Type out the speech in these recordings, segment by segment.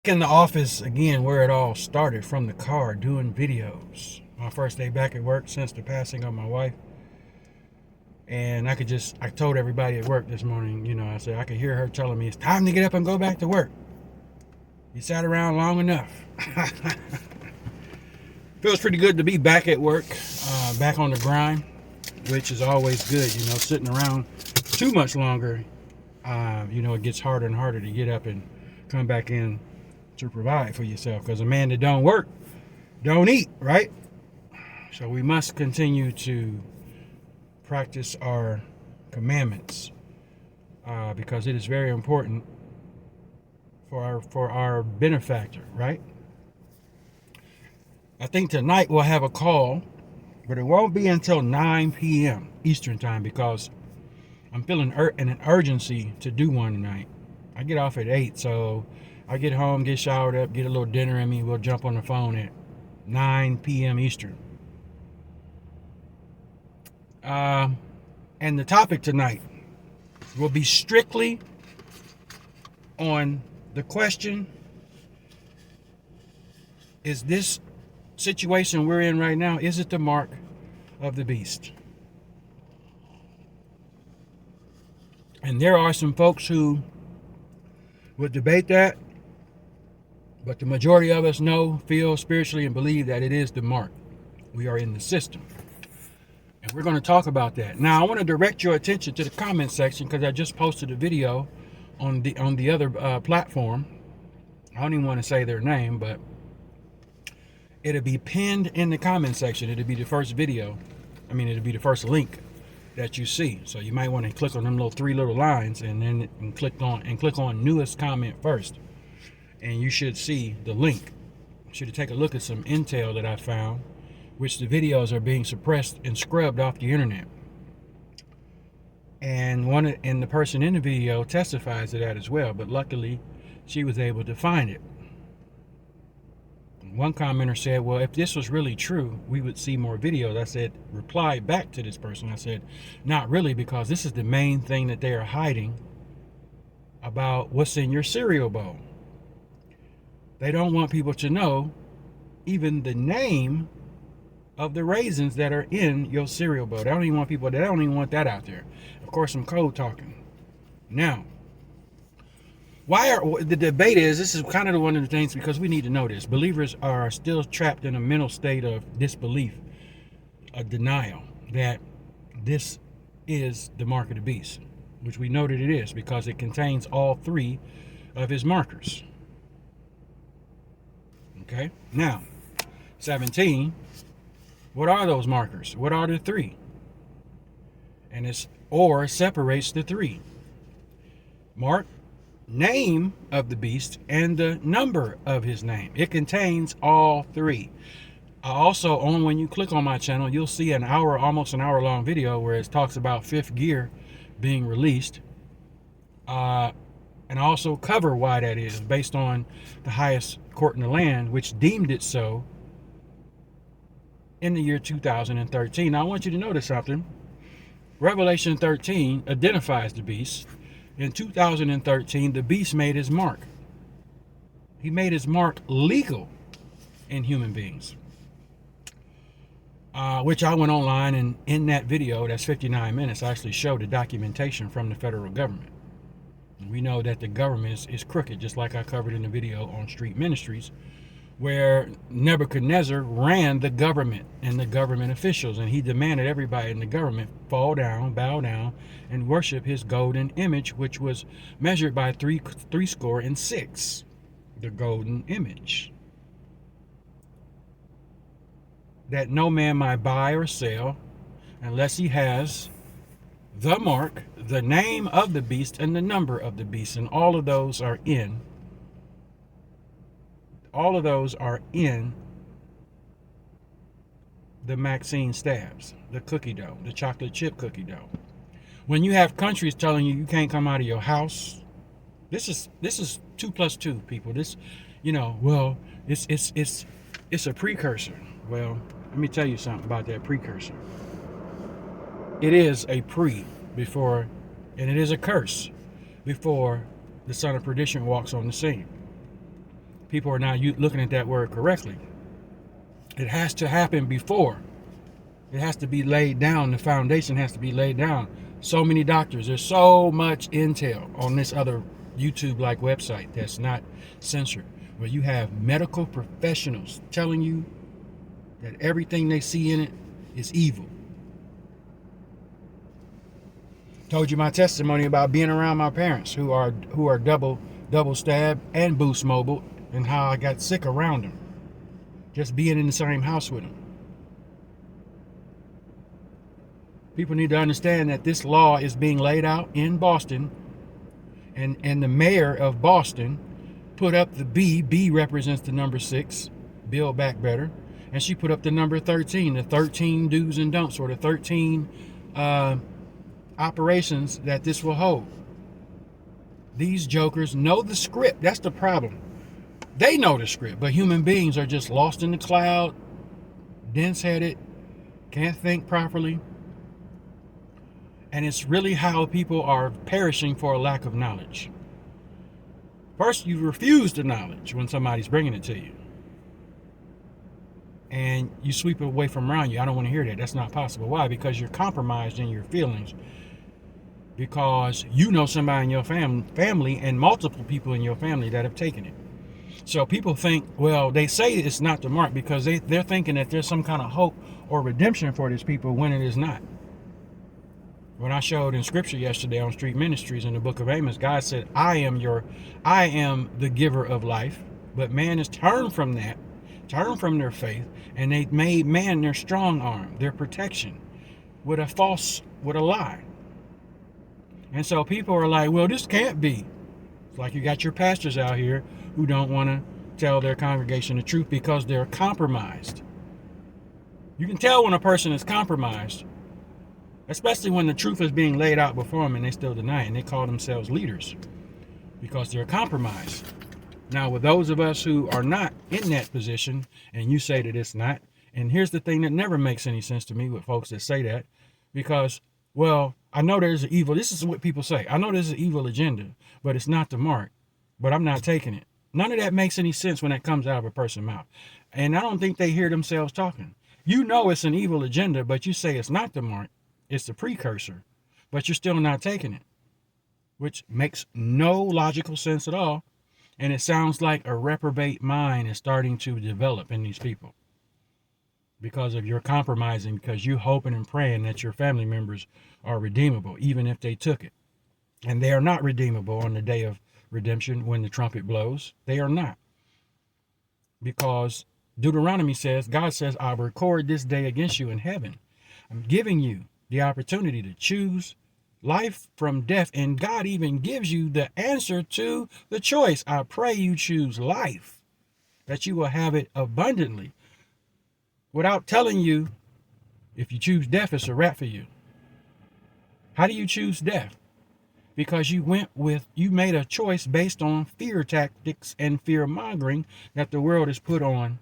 In the office again, where it all started, from the car doing videos. My first day back at work since the passing of my wife. And I told everybody at work this morning, I said, I could hear her telling me it's time to get up and go back to work. You sat around long enough. Feels pretty good to be back at work, back on the grind, which is always good. Sitting around too much longer, it gets harder and harder to get up and come back in to provide for yourself, because a man that don't work don't eat, right? So we must continue to practice our commandments, because it is very important for our benefactor, right? I think tonight we'll have a call, but it won't be until 9 p.m. Eastern time, because I'm feeling an urgency to do one tonight. I get off at 8, so I get home, get showered up, get a little dinner in me. We'll jump on the phone at 9 p.m. Eastern. And the topic tonight will be strictly on the question: is this situation we're in right now, is it the mark of the beast? And there are some folks who would debate that, but the majority of us feel spiritually, and believe that it is the mark. We are in the system. And we're going to talk about that. Now, I want to direct your attention to the comment section, because I just posted a video on the other platform. I don't even want to say their name, but it'll be pinned in the comment section. It'll be the first video. It'll be the first link that you see. So you might want to click on them three little lines, and then click on newest comment first. And you should see the link. You should take a look at some intel that I found, which the videos are being suppressed and scrubbed off the internet. And the person in the video testifies to that as well, but luckily she was able to find it. One commenter said, well, if this was really true, we would see more videos. I said, replied back to this person, I said, not really, because this is the main thing that they are hiding about what's in your cereal bowl. They don't want people to know even the name of the raisins that are in your cereal bowl. They don't even want that out there. Of course, I'm code talking. Now, the debate is, this is kind of one of the things, because we need to know this. Believers are still trapped in a mental state of disbelief, a denial that this is the mark of the beast, which we know that it is, because it contains all three of his markers. Okay, now 17, what are those markers? What are the three? And it's or separates the three. Mark, name of the beast, and the number of his name. It contains all three. Also, when you click on my channel, you'll see almost an hour long video where it talks about fifth gear being released, and also cover why that is, based on the highest court in the land, which deemed it so in the year 2013. Now, I want you to notice something. Revelation 13 identifies the beast. In 2013, the beast made his mark. He made his mark legal in human beings, which I went online, and in that video, that's 59 minutes, I actually showed the documentation from the federal government. We know that the government is crooked, just like I covered in the video on Street Ministries, where Nebuchadnezzar ran the government and the government officials, and he demanded everybody in the government fall down, bow down, and worship his golden image, which was measured by 66, the golden image, that no man might buy or sell unless he has the mark, the name of the beast, and the number of the beast. And all of those are in the Maxine stabs, the cookie dough, the chocolate chip cookie dough. When you have countries telling you can't come out of your house, this is 2 + 2, people. This, well, it's a precursor. Well, let me tell you something about that precursor. It is a before, and it is a curse before the son of perdition walks on the scene. People are not looking at that word correctly. It has to happen before. It has to be laid down. The foundation has to be laid down. So many doctors. There's so much intel on this other YouTube-like website that's not censored, where you have medical professionals telling you that everything they see in it is evil. Told you my testimony about being around my parents who are double stabbed and boost mobile, and how I got sick around them, just being in the same house with them. People need to understand that this law is being laid out in Boston, and the mayor of Boston put up the B. B represents the number 6, Build Back Better, and she put up the number 13, the 13 do's and don'ts, or the 13 operations that this will hold. These jokers know the script. That's the problem. They know the script, but human beings are just lost in the cloud, dense-headed, can't think properly. And it's really how people are perishing for a lack of knowledge. First, you refuse the knowledge when somebody's bringing it to you. And you sweep it away from around you. I don't want to hear that. That's not possible. Why? Because you're compromised in your feelings. Because you know somebody in your family and multiple people in your family that have taken it. So people think, well, they say it's not the mark because they're thinking that there's some kind of hope or redemption for these people when it is not. When I showed in scripture yesterday on Street Ministries in the book of Amos, God said, I am the giver of life. But man has turned from that, turned from their faith, and they made man their strong arm, their protection, with a lie. And so people are like, well, this can't be. It's like you got your pastors out here who don't want to tell their congregation the truth because they're compromised. You can tell when a person is compromised, especially when the truth is being laid out before them and they still deny it, and they call themselves leaders because they're compromised. Now, with those of us who are not in that position, and you say that it's not, and here's the thing that never makes any sense to me with folks that say that, because, well, I know there's an evil, this is what people say, I know there's an evil agenda, but it's not the mark, but I'm not taking it. None of that makes any sense when that comes out of a person's mouth. And I don't think they hear themselves talking. You know it's an evil agenda, but you say it's not the mark, it's the precursor, but you're still not taking it, which makes no logical sense at all. And it sounds like a reprobate mind is starting to develop in these people because of your compromising, because you hoping and praying that your family members are redeemable, even if they took it. And they are not redeemable on the day of redemption when the trumpet blows. They are not. Because Deuteronomy says, God says, I'll record this day against you in heaven. I'm giving you the opportunity to choose life from death. And God even gives you the answer to the choice. I pray you choose life, that you will have it abundantly, without telling you if you choose death, it's a wrap for you. How do you choose death? Because you made a choice based on fear tactics and fear mongering that the world has put on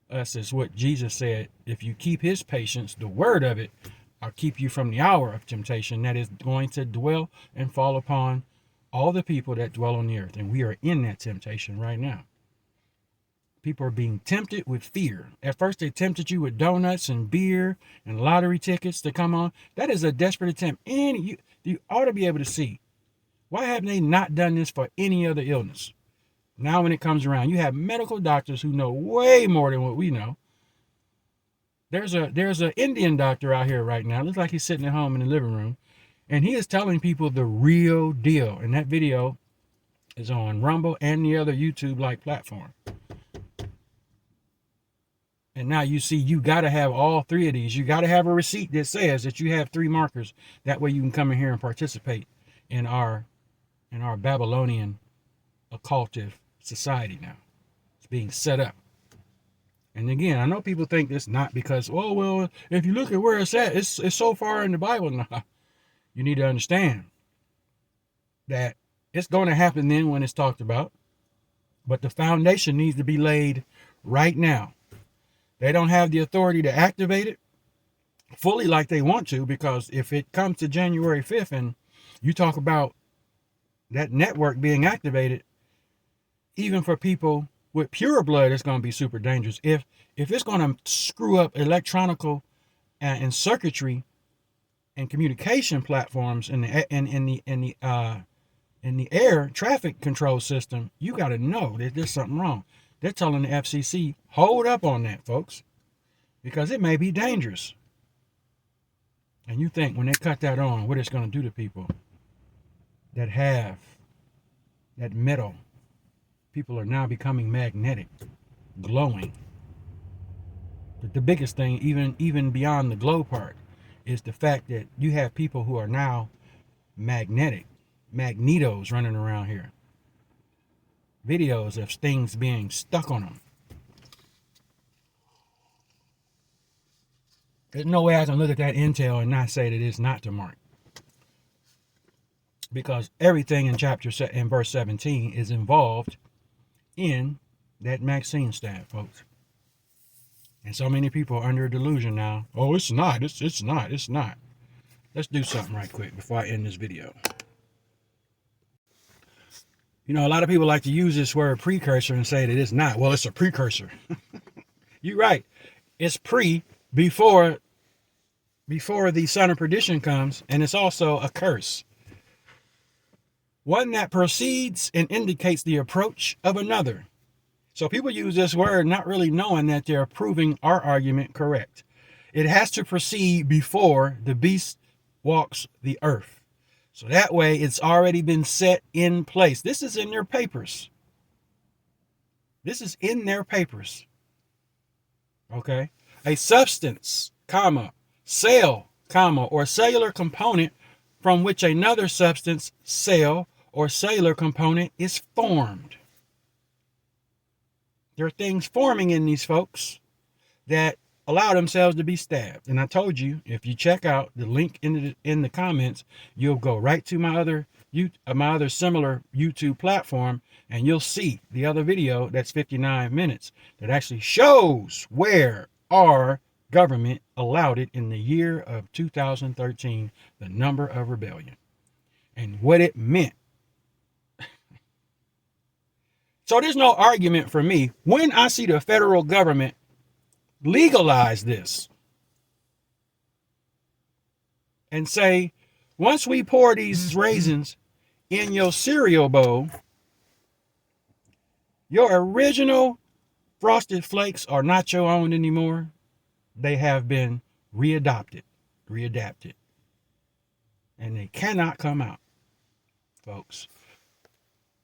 us. Is what Jesus said. If you keep his patience, the word of it, I'll keep you from the hour of temptation that is going to dwell and fall upon all the people that dwell on the earth. And we are in that temptation right now. People are being tempted with fear. At first, they tempted you with donuts and beer and lottery tickets to come on. That is a desperate attempt. And you ought to be able to see, why haven't they not done this for any other illness? Now, when it comes around, you have medical doctors who know way more than what we know. There's an Indian doctor out here right now. Looks like he's sitting at home in the living room, and he is telling people the real deal. And that video is on Rumble and the other YouTube-like platform. And now you see, you got to have all three of these. You got to have a receipt that says that you have 3 markers. That way you can come in here and participate in our Babylonian occultive society now. It's being set up. And again, I know people think this not because, oh, well, if you look at where it's at, it's so far in the Bible. No, you need to understand that it's going to happen then when it's talked about. But the foundation needs to be laid right now. They don't have the authority to activate it fully like they want to, because if it comes to January 5th and you talk about that network being activated, even for people with pure blood, it's going to be super dangerous. If it's going to screw up electronical and circuitry and communication platforms in the air traffic control system, you got to know that there's something wrong. They're telling the FCC, hold up on that, folks, because it may be dangerous. And you think when they cut that on, what it's going to do to people that have that metal. People are now becoming magnetic, glowing. But the biggest thing, even beyond the glow part, is the fact that you have people who are now magnetic, magnetos running around here. Videos of things being stuck on them. There's no way I can look at that intel and not say that it's not the mark. Because everything in verse 17 is involved in that Maxine stat, folks. And so many people are under a delusion now. Oh, it's not. It's not. It's not. Let's do something right quick before I end this video. You know, a lot of people like to use this word precursor and say that it's not. Well, it's a precursor. You're right. It's before the son of perdition comes, and it's also a curse. One that proceeds and indicates the approach of another. So people use this word not really knowing that they're proving our argument correct. It has to proceed before the beast walks the earth. So that way it's already been set in place. This is in their papers. This is in their papers. Okay. A substance, cell, or cellular component from which another substance, cell, or cellular component is formed. There are things forming in these folks that allow themselves to be stabbed. And I told you, if you check out the link in the comments, you'll go right to my other similar YouTube platform, and you'll see the other video that's 59 minutes that actually shows where our government allowed it in the year of 2013, the number of rebellion, and what it meant. So there's no argument for me when I see the federal government legalize this and say, once we pour these raisins in your cereal bowl, your original Frosted Flakes are not your own anymore. They have been readapted, and they cannot come out, folks.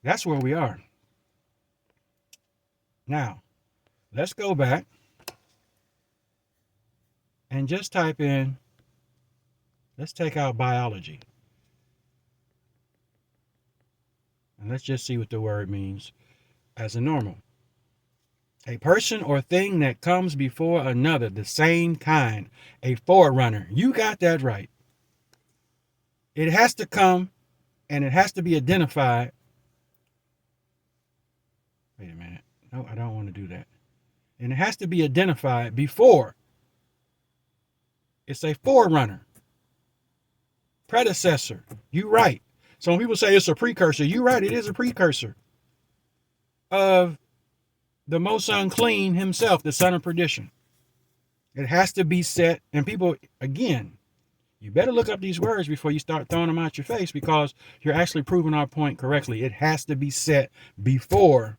That's where we are. Now, let's go back and just type in, let's take out biology. And let's just see what the word means as a normal. A person or thing that comes before another, the same kind, a forerunner. You got that right. It has to come and it has to be identified. Wait a minute. No, I don't want to do that. And it has to be identified before. It's a forerunner. Predecessor. You right. Some people say it's a precursor. You right. It is a precursor of the most unclean himself, the son of perdition. It has to be set. And people, again, you better look up these words before you start throwing them out your face, because you're actually proving our point correctly. It has to be set before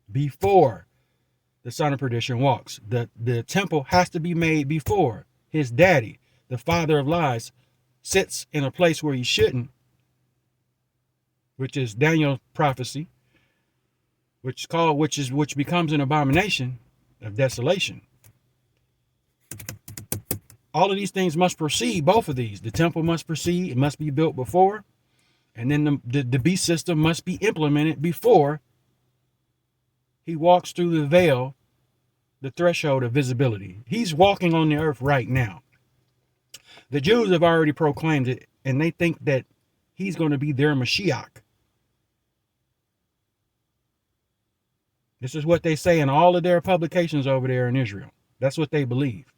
the son of perdition walks. The temple has to be made before his daddy, the father of lies, sits in a place where he shouldn't, which is Daniel's prophecy, which becomes an abomination of desolation. All of these things must proceed, both of these. The temple must proceed, it must be built before, and then the beast system must be implemented before he walks through the veil, the threshold of visibility. He's walking on the earth right now. The Jews have already proclaimed it, and they think that he's going to be their Mashiach. This is what they say in all of their publications over there in Israel. That's what they believe.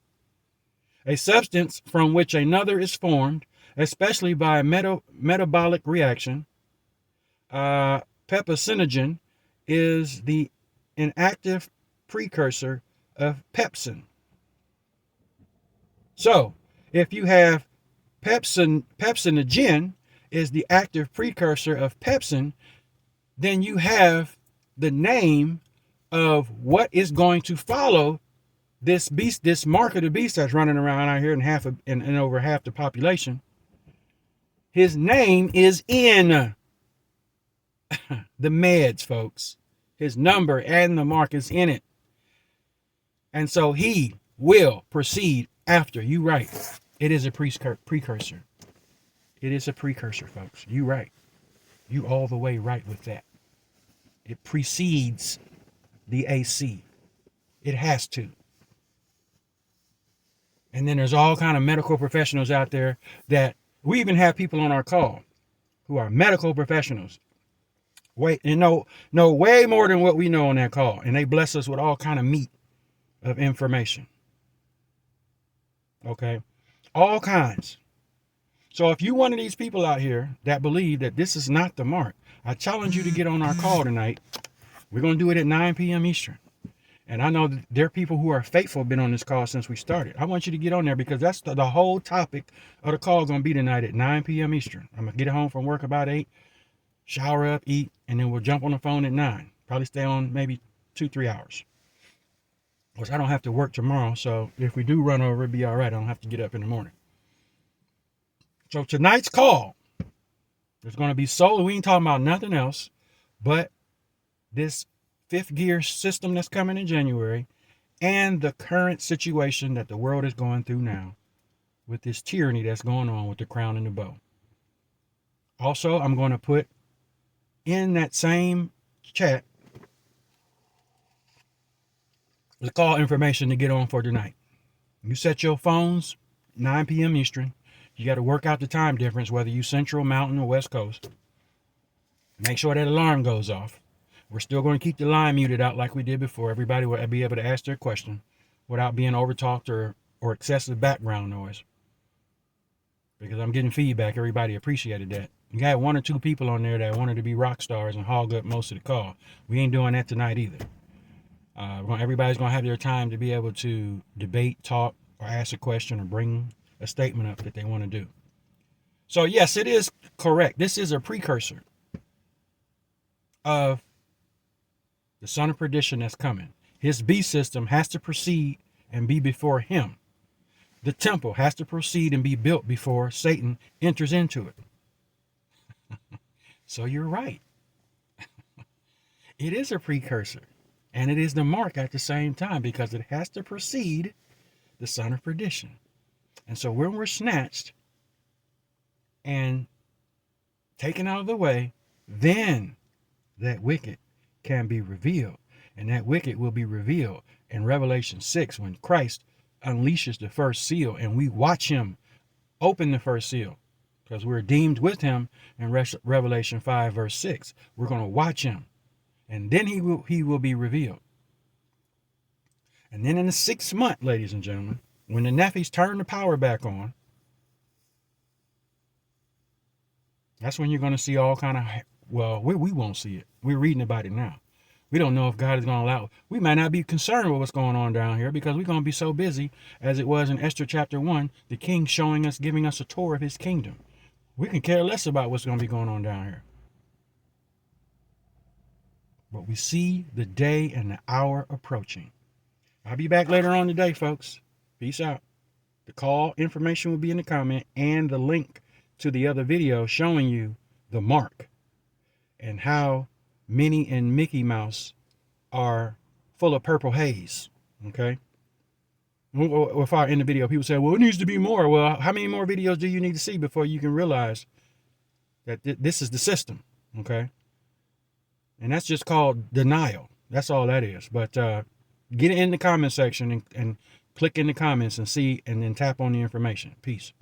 A substance from which another is formed, especially by metabolic reaction, pepsinogen, is the inactive precursor of pepsin. So if you have pepsinogen is the active precursor of pepsin, then you have the name of what is going to follow this beast, this mark of the beast that's running around out here in over half the population. His name is in the meds, folks. His number and the mark is in it. And so he will proceed after. You right. It is a precursor. It is a precursor, folks. You right. You all the way right with that. It precedes the AC. It has to. And then there's all kind of medical professionals out there that we even have people on our call who are medical professionals. Know way more than what we know on that call. And they bless us with all kind of meat of information. Okay. All kinds. So if you're one of these people out here that believe that this is not the mark, I challenge you to get on our call tonight. We're going to do it at 9 p.m. Eastern. And I know that there are people who are faithful, been on this call since we started. I want you to get on there because that's the whole topic of the call going to be tonight at 9 p.m. Eastern. I'm going to get home from work about 8, shower up, eat, and then we'll jump on the phone at 9. Probably stay on maybe 2-3 hours. Because I don't have to work tomorrow, so if we do run over, it'll be all right. I don't have to get up in the morning. So tonight's call, there's going to be solar. We ain't talking about nothing else but this fifth gear system that's coming in January and the current situation that the world is going through now with this tyranny that's going on with the crown and the bow. Also, I'm going to put in that same chat the call information to get on for tonight. You set your phones 9 p.m. Eastern. You got to work out the time difference, whether you Central, Mountain, or West Coast. Make sure that alarm goes off. We're still going to keep the line muted out like we did before. Everybody will be able to ask their question without being overtalked or excessive background noise. Because I'm getting feedback. Everybody appreciated that. You got 1 or 2 people on there that wanted to be rock stars and hog up most of the call. We ain't doing that tonight either. Everybody's going to have their time to be able to debate, talk, or ask a question or bring a statement up that they want to do. So yes, it is correct. This is a precursor of the son of perdition that's coming. His beast system has to proceed and be before him. The temple has to proceed and be built before Satan enters into it. So you're right. It is a precursor. And it is the mark at the same time because it has to precede the son of perdition. And so when we're snatched and taken out of the way, then that wicked can be revealed. And that wicked will be revealed in Revelation 6 when Christ unleashes the first seal and we watch him open the first seal because we're deemed with him in Revelation 5 verse 6. We're going to watch him and then he will be revealed. And then in the 6th month, ladies and gentlemen, when the Nephis turn the power back on, that's when you're going to see all kind of, well, we won't see it. We're reading about it now. We don't know if God is going to allow. We might not be concerned with what's going on down here because we're going to be so busy as it was in Esther chapter 1, the king showing us, giving us a tour of his kingdom. We can care less about what's going to be going on down here. But we see the day and the hour approaching. I'll be back later on today, folks. Peace out. The call information will be in the comment and the link to the other video showing you the mark and how Minnie and Mickey Mouse are full of purple haze. Okay. If I end the video, people say, well, it needs to be more. Well, how many more videos do you need to see before you can realize that this is the system? Okay. And that's just called denial. That's all that is. But get it in the comment section and click in the comments and see, and then tap on the information. Peace.